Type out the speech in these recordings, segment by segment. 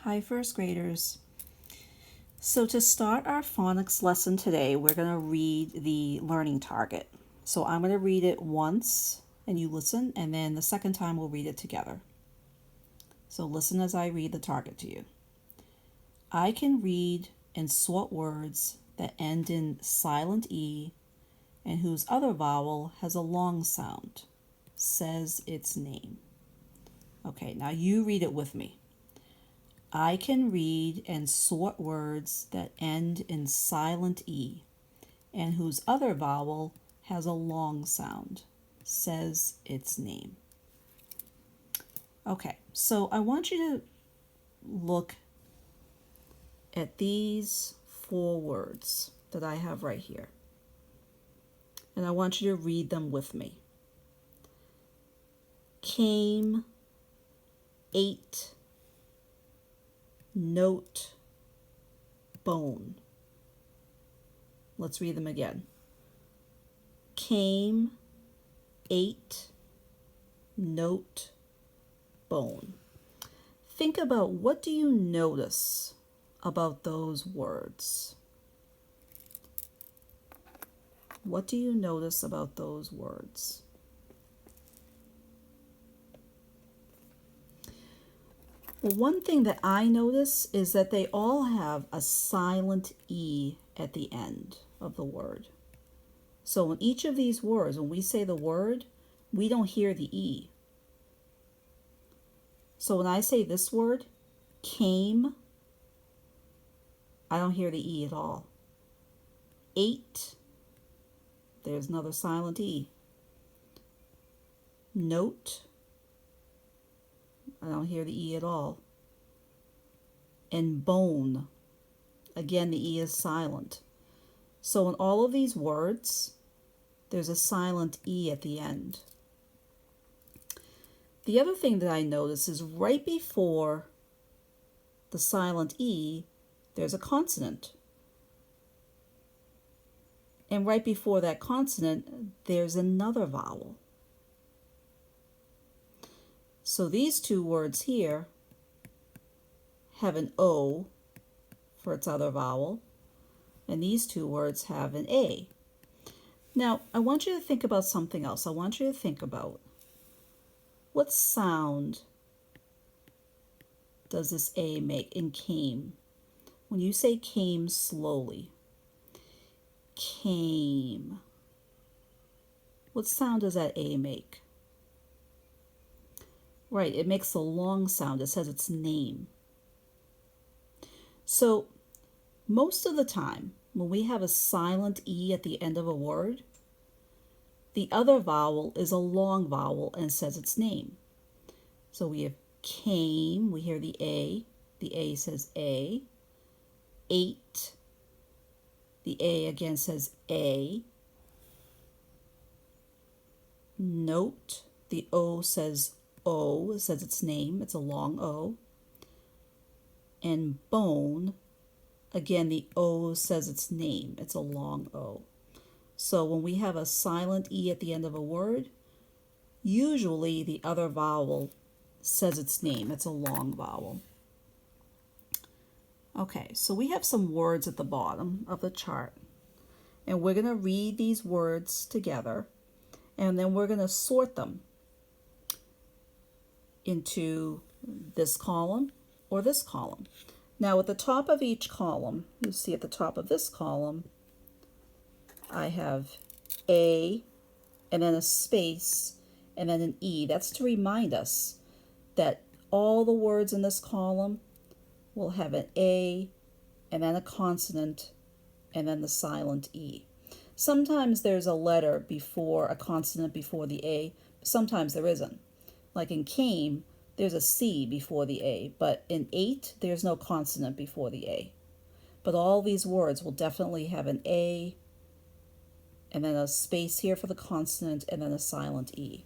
Hi, first graders. So to start our phonics lesson today, we're going to read the learning target. So I'm going to read it once and you listen, and then the second time we'll read it together. So listen as I read the target to you. I can read and sort words that end in silent E and whose other vowel has a long sound. Says its name. Okay, now you read it with me. I can read and sort words that end in silent E and whose other vowel has a long sound. Says its name. Okay, so I want you to look at these 4 words that I have right here. And I want you to read them with me. Came, ate, note, bone. Let's read them again. Came, ate, note, bone. Think about, what do you notice about those words? What do you notice about those words? Well, one thing that I notice is that they all have a silent E at the end of the word. So in each of these words, when we say the word, we don't hear the E. So when I say this word, came, I don't hear the E at all. Ate, there's another silent E. Note, I don't hear the E at all. And bone, again the E is silent. So in all of these words, there's a silent E at the end. The other thing that I notice is right before the silent E, there's a consonant. And right before that consonant, there's another vowel. So these 2 words here have an O for its other vowel, and these 2 words have an A. Now, I want you to think about something else. I want you to think about, what sound does this A make in came? When you say came slowly, came, what sound does that A make? Right, it makes a long sound. It says its name. So most of the time, when we have a silent E at the end of a word, the other vowel is a long vowel and says its name. So we have came, we hear the A says A. Ate, the A again says A. Note, the O says O, it says its name, it's a long O. And bone, again the O says its name, it's a long O. So when we have a silent E at the end of a word, usually the other vowel says its name, it's a long vowel. Okay, so we have some words at the bottom of the chart, and we're going to read these words together, and then we're going to sort them into this column or this column. Now at the top of each column, you see at the top of this column, I have A, and then a space, and then an E. That's to remind us that all the words in this column will have an A, and then a consonant, and then the silent E. Sometimes there's a letter before, a consonant before the A, sometimes there isn't. Like in came, there's a C before the A, but in ate, there's no consonant before the A. But all these words will definitely have an A, and then a space here for the consonant, and then a silent E.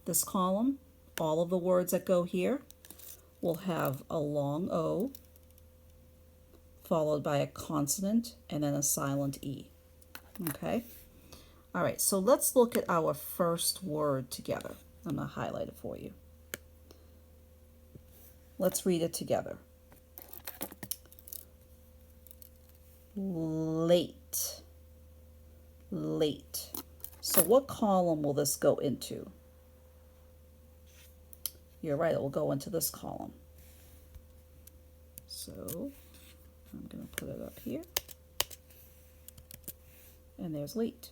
This column, all of the words that go here will have a long O, followed by a consonant, and then a silent E. Okay? All right, so let's look at our first word together. I'm going to highlight it for you. let's read it together. Late, late. So what column will this go into? You're right, it will go into this column. So I'm going to put it up here. And there's late.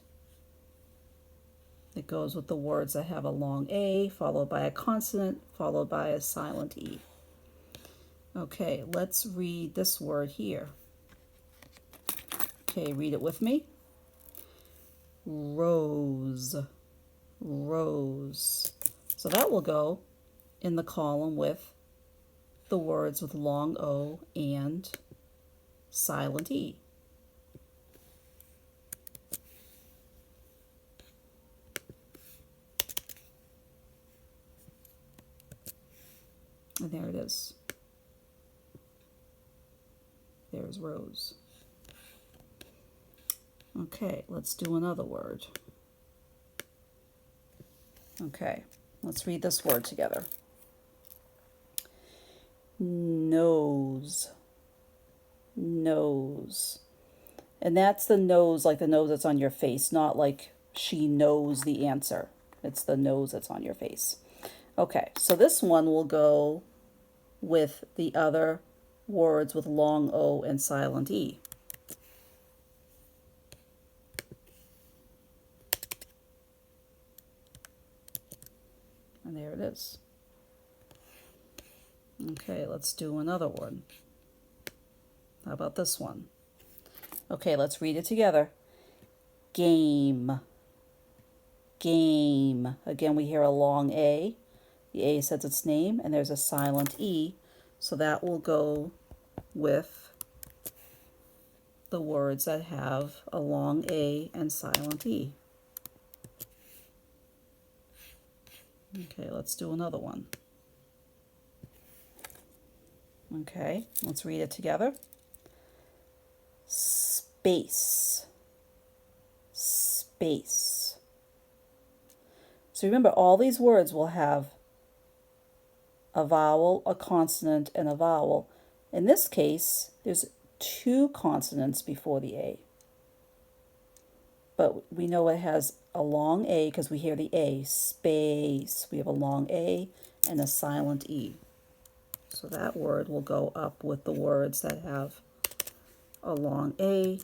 It goes with the words that have a long A, followed by a consonant, followed by a silent E. Okay, let's read this word here. Okay, read it with me. Rose, rose. So that will go in the column with the words with long O and silent E. And there it is. There's rose. Okay, let's do another word. Okay, let's read this word together. Nose, nose. And that's the nose, like the nose that's on your face, not like she knows the answer. It's the nose that's on your face. Okay, so this one will go with the other words with long O and silent E. And there it is. Okay, let's do another one. How about this one? Okay, let's read it together. Game, game. Again, we hear a long A. The A says its name, and there's a silent E, so that will go with the words that have a long A and silent E. Okay, let's do another one. Okay, let's read it together. Space, space. So remember, all these words will have a vowel, a consonant, and a vowel. In this case, there's 2 consonants before the A. But we know it has a long A because we hear the A, space. We have a long A and a silent E. So that word will go up with the words that have a long A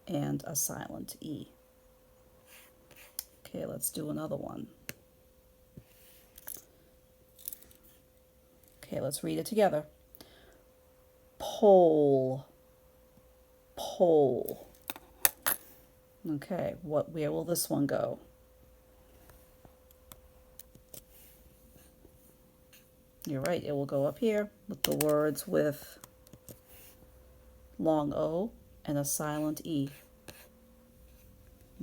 and a silent E. Okay, let's do another one. Okay, let's read it together. Pole, pole. Okay, where will this one go? You're right, it will go up here with the words with long O and a silent E.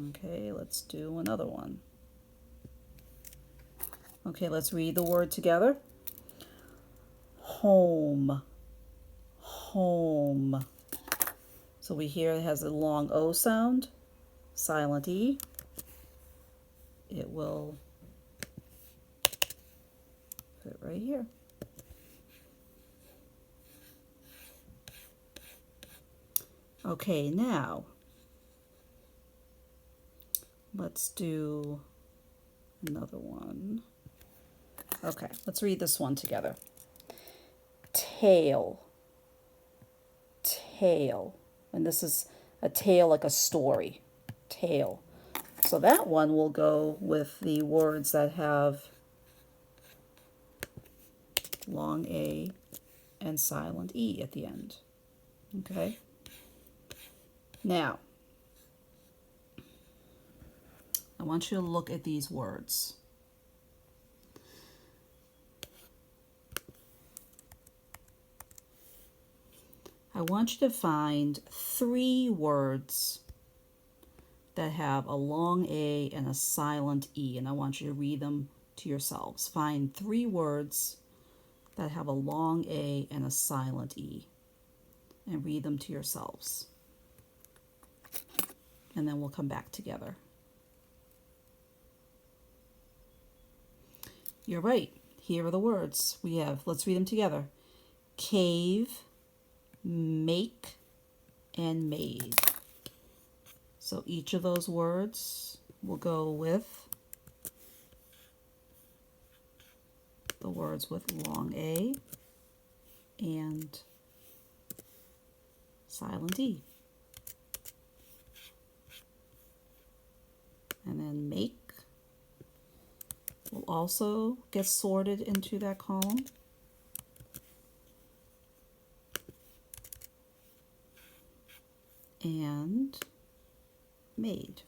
Okay, let's do another one. Okay, let's read the word together. Home, home. So we hear it has a long O sound, silent E. It will fit right here. Okay, now let's do another one. Okay, let's read this one together. Tale, tale. And this is a tale like a story. Tale. So that one will go with the words that have long A and silent E at the end. Okay? Now, I want you to look at these words. I want you to find 3 words that have a long A and a silent E, and I want you to read them to yourselves. Find 3 words that have a long A and a silent E, and read them to yourselves. And then we'll come back together. You're right. here are the words. We have, let's read them together. Cave, make, and made. So each of those words will go with the words with long A and silent E. And then make will also get sorted into that column. And made.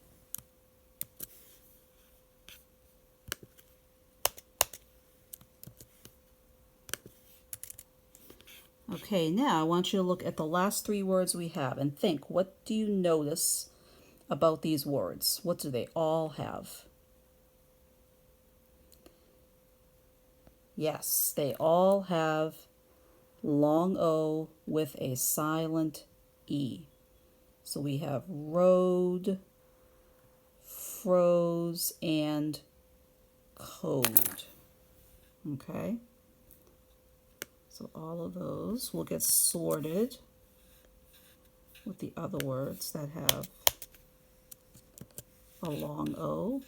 Okay, now I want you to look at the last three words we have and think, what do you notice about these words? What do they all have? Yes, they all have long O with a silent E. So we have road, froze, and code. Okay? So all of those will get sorted with the other words that have a long O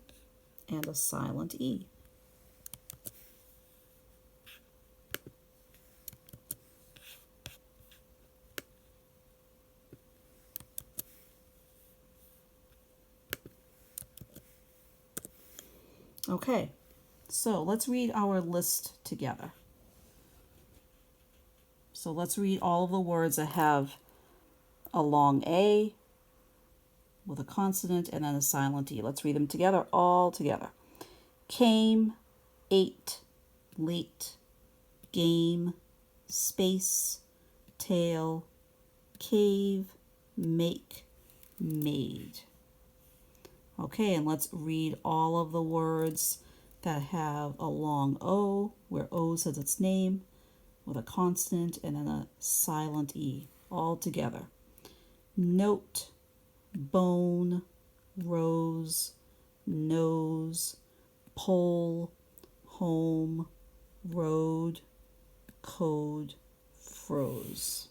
and a silent E. Okay, so let's read our list together. So let's read all of the words that have a long A with a consonant and then a silent E. Let's read them together, all together. Came, ate, late, game, space, tail, cave, make, made. Okay, and let's read all of the words that have a long O, where O says its name, with a consonant and then a silent E, all together. Note, bone, rose, nose, pole, home, road, code, froze.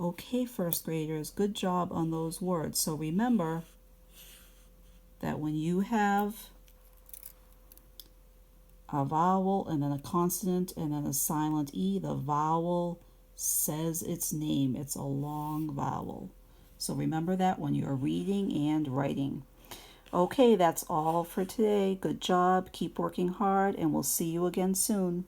Okay, first graders, good job on those words. So remember that when you have a vowel and then a consonant and then a silent E, the vowel says its name. It's a long vowel. So remember that when you're reading and writing. Okay, that's all for today. Good job. Keep working hard, and we'll see you again soon.